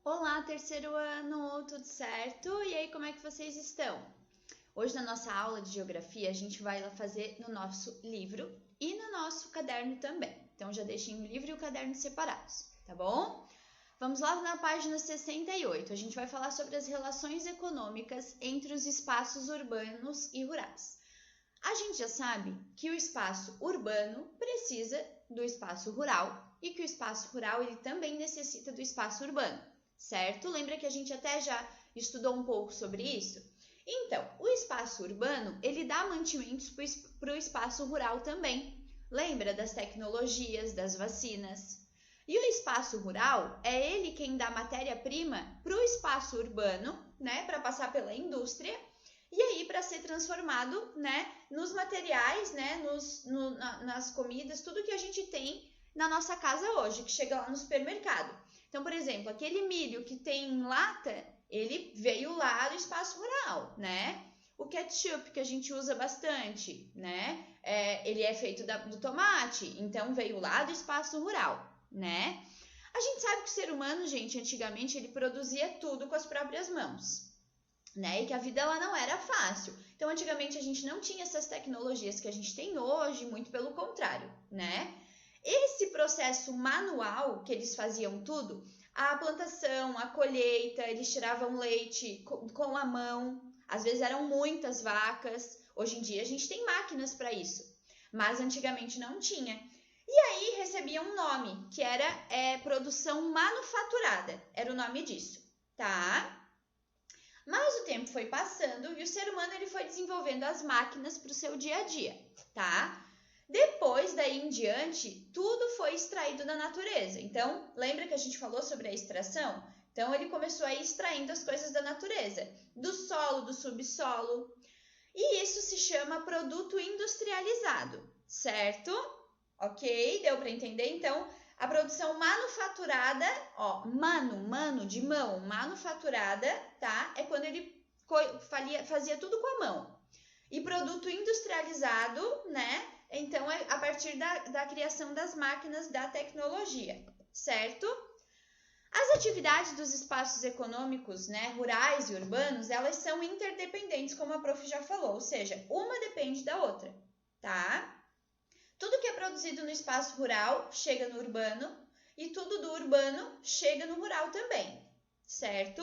Olá, terceiro ano, tudo certo? E aí, como é que vocês estão? Hoje, na nossa aula de geografia, a gente vai lá fazer no nosso livro e no nosso caderno também. Então, já deixem o livro e o caderno separados, tá bom? Vamos lá na página 68. A gente vai falar sobre as relações econômicas entre os espaços urbanos e rurais. A gente já sabe que o espaço urbano precisa do espaço rural e que o espaço rural ele também necessita do espaço urbano, certo? Lembra que a gente até já estudou um pouco sobre isso? Então, o espaço urbano ele dá mantimentos para o espaço rural também. Lembra das tecnologias, das vacinas? E o espaço rural é ele quem dá matéria-prima para o espaço urbano, né, para passar pela indústria e aí para ser transformado, né, nos materiais, né, nas comidas, tudo que a gente tem na nossa casa hoje, que chega lá no supermercado. Então, por exemplo, aquele milho que tem em lata, ele veio lá do espaço rural, né? O ketchup que a gente usa bastante, né? Ele é feito do tomate, então veio lá do espaço rural, né? A gente sabe que o ser humano, gente, antigamente ele produzia tudo com as próprias mãos, né? E que a vida ela não era fácil. Então, antigamente a gente não tinha essas tecnologias que a gente tem hoje, muito pelo contrário, né? Esse processo manual que eles faziam tudo, a plantação, a colheita, eles tiravam leite com a mão, às vezes eram muitas vacas. Hoje em dia a gente tem máquinas para isso, mas antigamente não tinha. E aí recebia um nome, que era produção manufaturada, era o nome disso, tá? Mas o tempo foi passando e o ser humano ele foi desenvolvendo as máquinas para o seu dia a dia, tá? Depois, daí em diante, tudo foi extraído da natureza. Então, lembra que a gente falou sobre a extração? Então, ele começou a ir extraindo as coisas da natureza, do solo, do subsolo. E isso se chama produto industrializado, certo? Ok? Deu para entender? Então, a produção manufaturada, ó, mano, de mão, manufaturada, tá? É quando ele fazia tudo com a mão. E produto industrializado, né? Então, é a partir da criação das máquinas da tecnologia, certo? As atividades dos espaços econômicos, né, rurais e urbanos, elas são interdependentes, como a prof já falou, ou seja, uma depende da outra, tá? Tudo que é produzido no espaço rural chega no urbano e tudo do urbano chega no rural também, certo?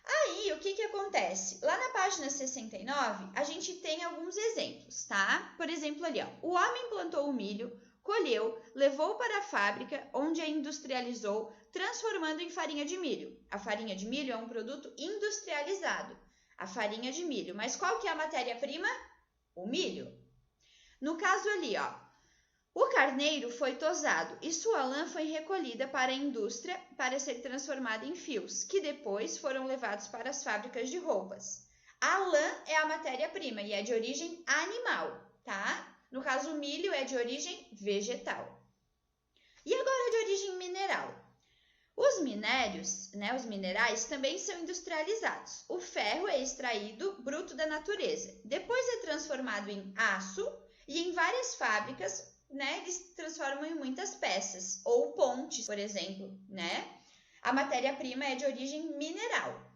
Aí, o que acontece? Lá na página 69, a gente tem alguns exemplos, tá? Por exemplo, ali, ó, o homem plantou o milho, colheu, levou para a fábrica, onde a industrializou, transformando em farinha de milho. A farinha de milho é um produto industrializado, a farinha de milho. Mas qual que é a matéria-prima? O milho. No caso ali, ó, o carneiro foi tosado e sua lã foi recolhida para a indústria para ser transformada em fios, que depois foram levados para as fábricas de roupas. A lã é a matéria-prima e é de origem animal, tá? No caso, o milho é de origem vegetal. E agora de origem mineral. Os minérios, né, os minerais, também são industrializados. O ferro é extraído bruto da natureza. Depois é transformado em aço e em várias fábricas, né, eles transformam em muitas peças, ou pontes, por exemplo, né? A matéria-prima é de origem mineral.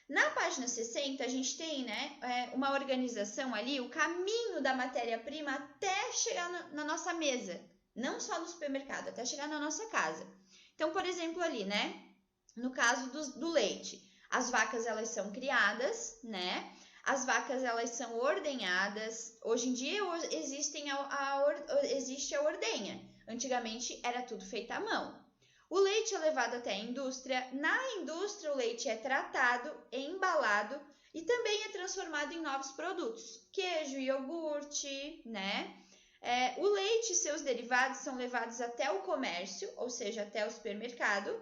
Na página 60, a gente tem, né, uma organização ali, o caminho da matéria-prima até chegar na nossa mesa. Não só no supermercado, até chegar na nossa casa. Então, por exemplo, ali, né, no caso do leite, as vacas, elas são criadas, né? As vacas, elas são ordenhadas. Hoje em dia existe a ordenha. Antigamente era tudo feito à mão. O leite é levado até a indústria. Na indústria, o leite é tratado, embalado e também é transformado em novos produtos. Queijo, iogurte, né? O leite e seus derivados são levados até o comércio, ou seja, até o supermercado.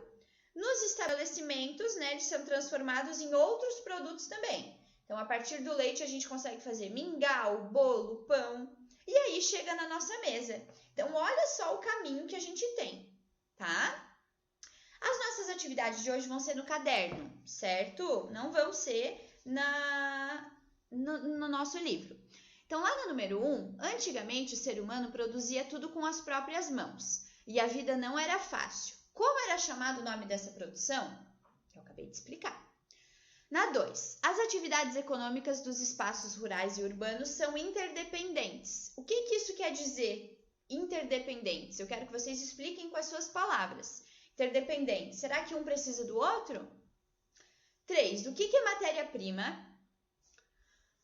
Nos estabelecimentos, né, eles são transformados em outros produtos também. Então, a partir do leite, a gente consegue fazer mingau, bolo, pão. E aí chega na nossa mesa. Então, olha só o caminho que a gente tem, tá? As nossas atividades de hoje vão ser no caderno, certo? Não vão ser no nosso livro. Então, lá no número 1, antigamente o ser humano produzia tudo com as próprias mãos. E a vida não era fácil. Como era chamado o nome dessa produção? Eu acabei de explicar. Na 2, as atividades econômicas dos espaços rurais e urbanos são interdependentes. O que isso quer dizer, interdependentes? Eu quero que vocês expliquem com as suas palavras. Interdependente, será que um precisa do outro? 3, do que é matéria-prima?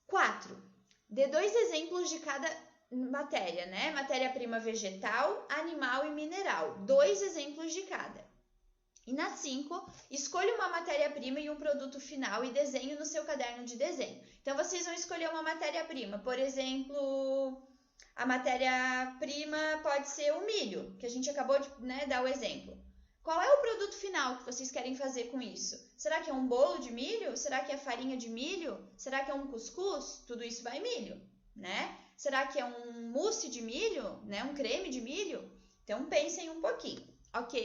4, dê 2 exemplos de cada matéria, né? Matéria-prima vegetal, animal e mineral. 2 exemplos de cada. E na 5, escolha uma matéria-prima e um produto final e desenhe no seu caderno de desenho. Então, vocês vão escolher uma matéria-prima. Por exemplo, a matéria-prima pode ser o milho, que a gente acabou de dar o exemplo. Qual é o produto final que vocês querem fazer com isso? Será que é um bolo de milho? Será que é farinha de milho? Será que é um cuscuz? Tudo isso vai milho, né? Será que é um mousse de milho, né? Um creme de milho? Então, pensem um pouquinho, ok?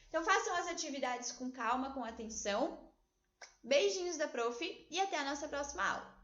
Então, façam as atividades com calma, com atenção. Beijinhos da Prof. E até a nossa próxima aula.